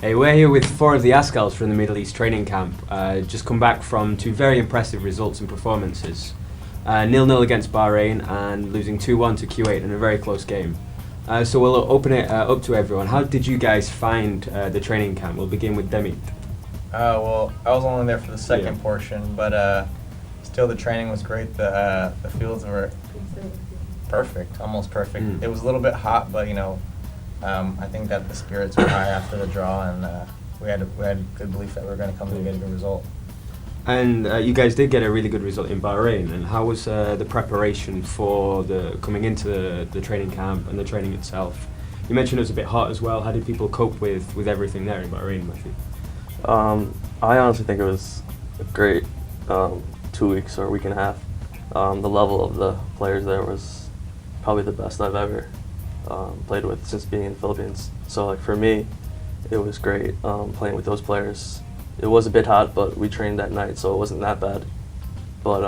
Hey, we're here with four of the Azkals from the Middle East training camp. Just come back from two very impressive results and performances. 0-0 against Bahrain and losing 2-1 to Kuwait in a very close game. So we'll open it up to everyone. How did you guys find the training camp? We'll begin with Demit. Well, I was only there for the second portion, but still the training was great. The fields were perfect, almost perfect. It was a little bit hot, but I think that the spirits were high after the draw, and we had good belief that we were going to come and get a good result. And you guys did get a really good result in Bahrain. And how was the preparation for coming into the training camp and the training itself? You mentioned it was a bit hot as well. How did people cope with everything there in Bahrain, Matthew? I honestly think it was a great 2 weeks or a week and a half. The level of the players there was probably the best I've ever played with since being in the Philippines. So like for me, it was great playing with those players. It was a bit hot, but we trained that night, so it wasn't that bad. But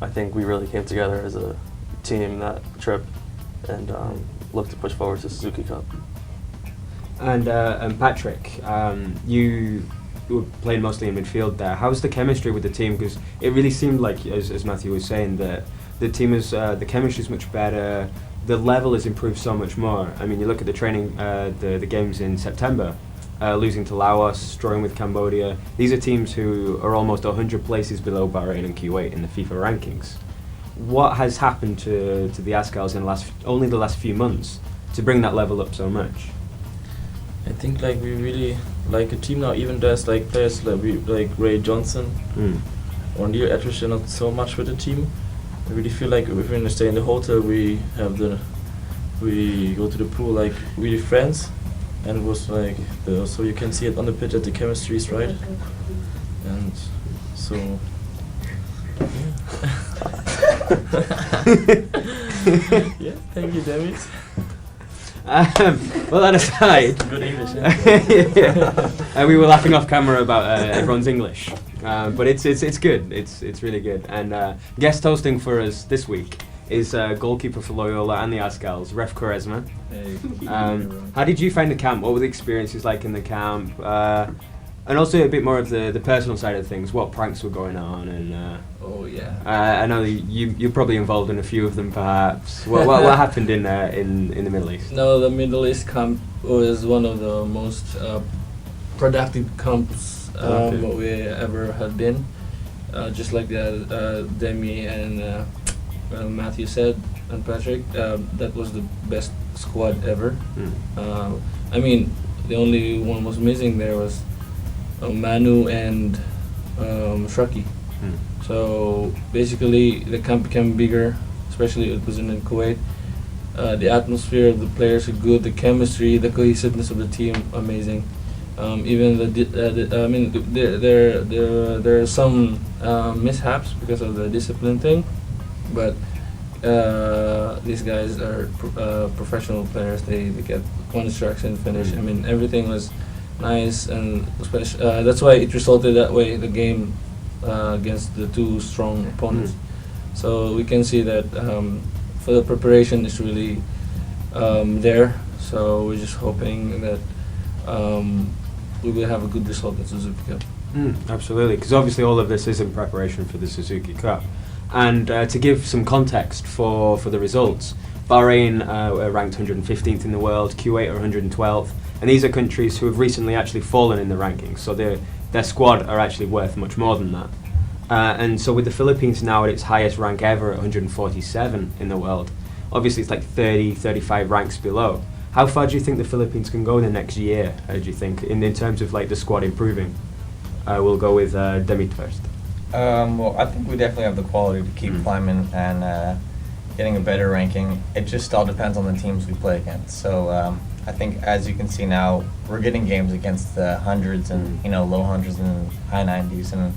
I think we really came together as a team that trip and looked to push forward to Suzuki Cup. And Patrick, you were playing mostly in midfield there. How's the chemistry with the team? Because it really seemed like, as Matthew was saying, that the team is the chemistry is much better. The level has improved so much more. I mean, you look at the training, the games in September, losing to Laos, drawing with Cambodia. These are teams who are almost 100 places below Bahrain and Kuwait in the FIFA rankings. What has happened to the Azkals in only the last few months to bring that level up so much? I think like we really like a team now. Even there's like players like Ray Johnson or Neil Ettrish are not so much with the team. I really feel like if we're gonna stay in the hotel, we go to the pool like really friends, and it was like so you can see it on the pitch that the chemistry is right, and so yeah. Thank you, David. Well, that aside, Good English. We were laughing off camera about everyone's English, but it's good. It's really good. And guest hosting for us this week is goalkeeper for Loyola and the Azkals, Ref Quaresma. Hey. How did you find the camp? What were the experiences like in the camp? And also a bit more of the personal side of things. What pranks were going on? And Oh yeah. I know you're probably involved in a few of them, perhaps. What happened in the Middle East? No, the Middle East camp was one of the most productive camps we ever had been. Just like Demi and Matthew said, and Patrick, that was the best squad ever. I mean, the only one was missing there was Manu and Shraki. So basically the camp became bigger, especially it was in Kuwait. The atmosphere of the players are good, the chemistry, the cohesiveness of the team, amazing. Even there are some mishaps because of the discipline thing, but these guys are professional players. They get one instruction, finish. I mean, everything was nice, and that's why it resulted that way. The game against the two strong opponents. So we can see that for the preparation is really there. So we're just hoping that we will have a good result at Suzuki Cup. Absolutely, because obviously all of this is in preparation for the Suzuki Cup. And to give some context for the results, Bahrain are ranked 115th in the world, Kuwait are 112th, and these are countries who have recently actually fallen in the rankings, so their squad are actually worth much more than that. And so with the Philippines now at its highest rank ever at 147 in the world, obviously it's like 35 ranks below. How far do you think the Philippines can go in the next year, do you think, in terms of like the squad improving? We'll go with Demit first. Well, I think we definitely have the quality to keep climbing and getting a better ranking. It just all depends on the teams we play against. So I think, as you can see now, we're getting games against the hundreds and low hundreds and high 90s, and I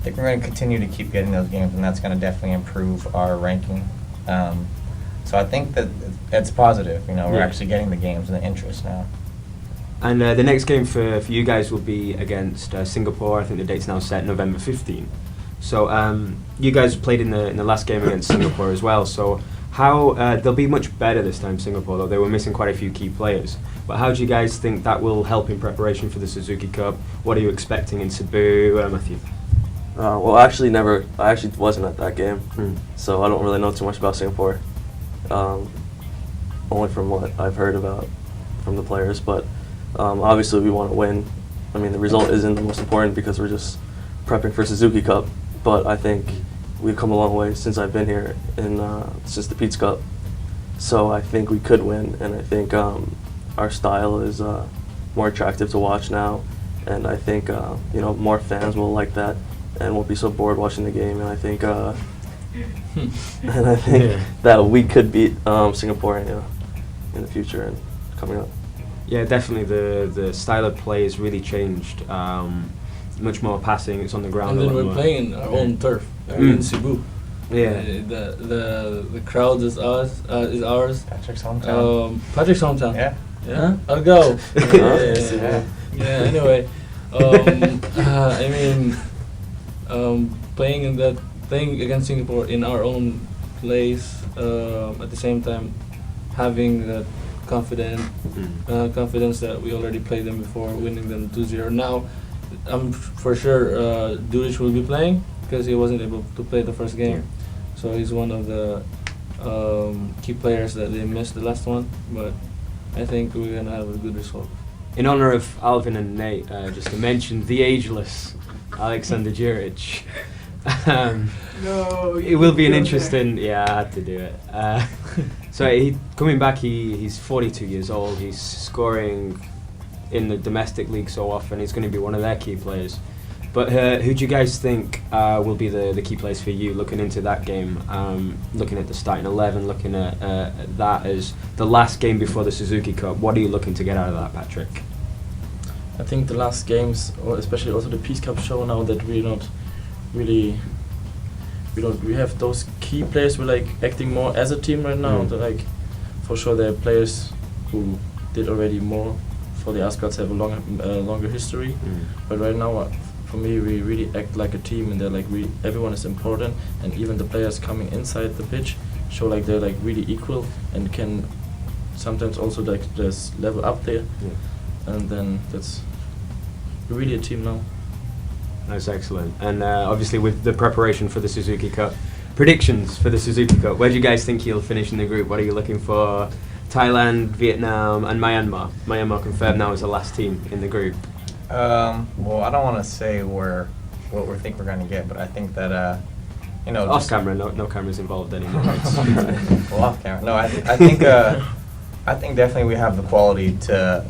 think we're going to continue to keep getting those games, and that's going to definitely improve our ranking. So I think that it's positive. We're actually getting the games and the interest now. And the next game for you guys will be against Singapore. I think the date's now set, November 15. So you guys played in the last game against Singapore as well. So How they'll be much better this time, Singapore, though they were missing quite a few key players. But how do you guys think that will help in preparation for the Suzuki Cup? What are you expecting in Cebu, Matthew? Well, I actually wasn't at that game, so I don't really know too much about Singapore. Only from what I've heard about from the players, but obviously we want to win. I mean, the result isn't the most important because we're just prepping for Suzuki Cup, but I think we've come a long way since I've been here, and since the Pete's Cup. So I think we could win, and I think our style is more attractive to watch now, and I think more fans will like that and won't be so bored watching the game. And I think that we could beat Singapore in the future and coming up. Yeah, definitely. The style of play has really changed. Much more passing. It's on the ground. And then a lot we're more. playing in our own turf in Cebu. Yeah. The crowd is ours. Patrick's hometown. Patrick's hometown. Yeah. Yeah. I'll go. Yeah. Yeah. Anyway, I mean, playing against Singapore in our own place, at the same time having that confidence that we already played them before, winning them 2-0. Now, I'm for sure Duric will be playing because he wasn't able to play the first game, so he's one of the key players that they missed the last one. But I think we're gonna have a good result. In honor of Alvin and Nate, just to mention the ageless Alexander Duric. No, it will be an interesting. Yeah, I had to do it. So coming back, he's 42 years old. He's scoring in the domestic league so often. He's going to be one of their key players. But who do you guys think will be the key players for you looking into that game? Looking at the starting 11, looking at that as the last game before the Suzuki Cup. What are you looking to get out of that, Patrick? I think the last games, or especially also the Peace Cup, show now that we're not really. We have those key players. We're like acting more as a team right now. They're like, for sure, there are players who did already more. For the Azkals have a longer history, but right now, for me, we really act like a team, and they're like everyone is important, and even the players coming inside the pitch show like they're like really equal and can sometimes also like just level up there, and then we're really a team now. That's excellent. And obviously with the preparation for the Suzuki Cup, predictions for the Suzuki Cup, where do you guys think you'll finish in the group? What are you looking for? Thailand, Vietnam and Myanmar. Myanmar confirmed now as the last team in the group. Well, I don't want to say what we think we're going to get, but I think that, Off camera, no cameras involved anymore. well, off camera. No, I think definitely we have the quality to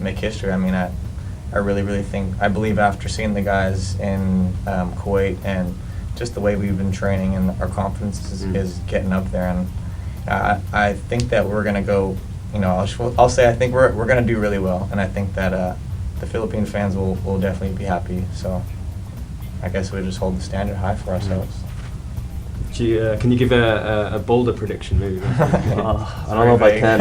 make history. I mean, I really think, I believe after seeing the guys in Kuwait and just the way we've been training and our confidence is getting up there, and I think that we're going to go, I'll say I think we're going to do really well, and I think that the Philippine fans will definitely be happy, so I guess we just hold the standard high for ourselves. Can you give a bolder prediction maybe? I don't know if I can.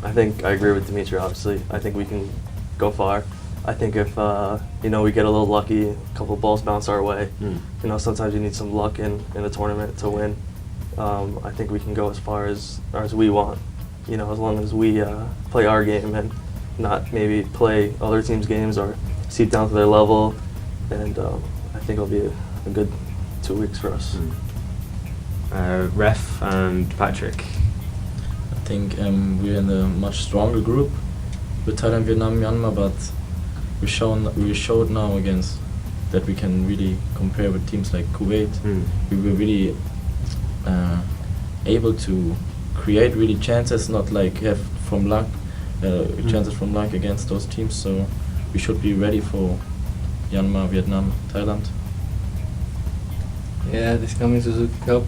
I think I agree with Dimitri, obviously. I think we can go far. I think if we get a little lucky, a couple of balls bounce our way. Sometimes you need some luck in a tournament to win. I think we can go as far as we want. As long as we play our game and not maybe play other teams' games or seat down to their level. And I think it'll be a good 2 weeks for us. Ref and Patrick. I think we're in a much stronger group with Thailand, Vietnam, Myanmar, but we showed now against that we can really compare with teams like Kuwait. We were really able to create really chances, not like have from luck, chances from luck against those teams. So we should be ready for Myanmar, Vietnam, Thailand. Yeah, this coming Suzuki Cup,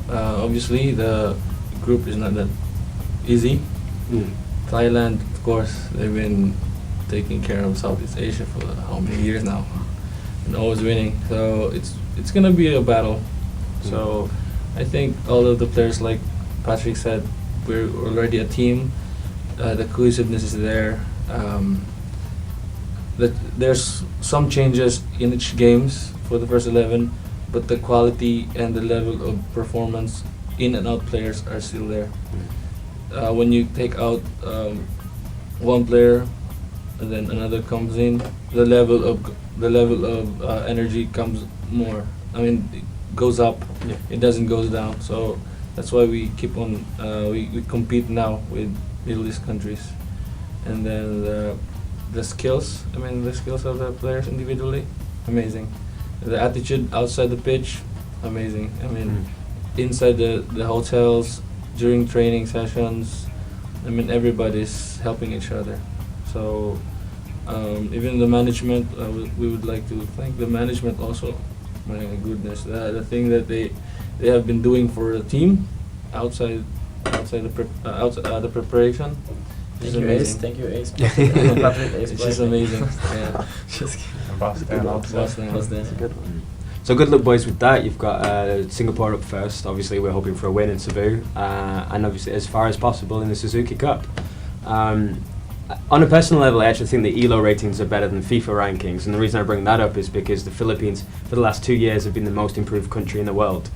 obviously the group is not that easy. Thailand, of course, they've been taking care of Southeast Asia for how many years now, and always winning. So it's gonna be a battle. So I think all of the players, like Patrick said, we're already a team. The cohesiveness is there. That there's some changes in each games for the first 11, but the quality and the level of performance in and out players are still there. When you take out one player and then another comes in, the level of energy comes more. I mean, it goes up. Yeah. It doesn't goes down. So that's why we keep on. We compete now with Middle East countries, and then the skills. I mean, the skills of the players individually, amazing. The attitude outside the pitch, amazing. I mean, inside the hotels, during training sessions, I mean, everybody's helping each other. So even the management, we would like to thank the management also. My goodness, the thing that they have been doing for the team outside the preparation. Thank is you, Ace. amazing. Thank you, Ace. Patrick, Ace. It's just amazing. Yeah. Just kidding. Boston. Boston. That's a good one. So good luck, boys, with that. You've got Singapore up first. Obviously, we're hoping for a win in Cebu, and obviously as far as possible in the Suzuki Cup. On a personal level, I actually think the ELO ratings are better than FIFA rankings, and the reason I bring that up is because the Philippines, for the last 2 years, have been the most improved country in the world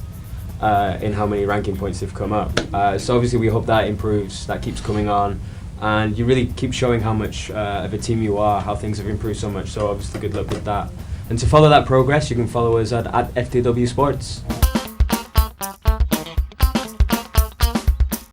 in how many ranking points they've come up. So obviously, we hope that improves, that keeps coming on, and you really keep showing how much of a team you are, how things have improved so much. So obviously, good luck with that. And to follow that progress, you can follow us at FTW Sports.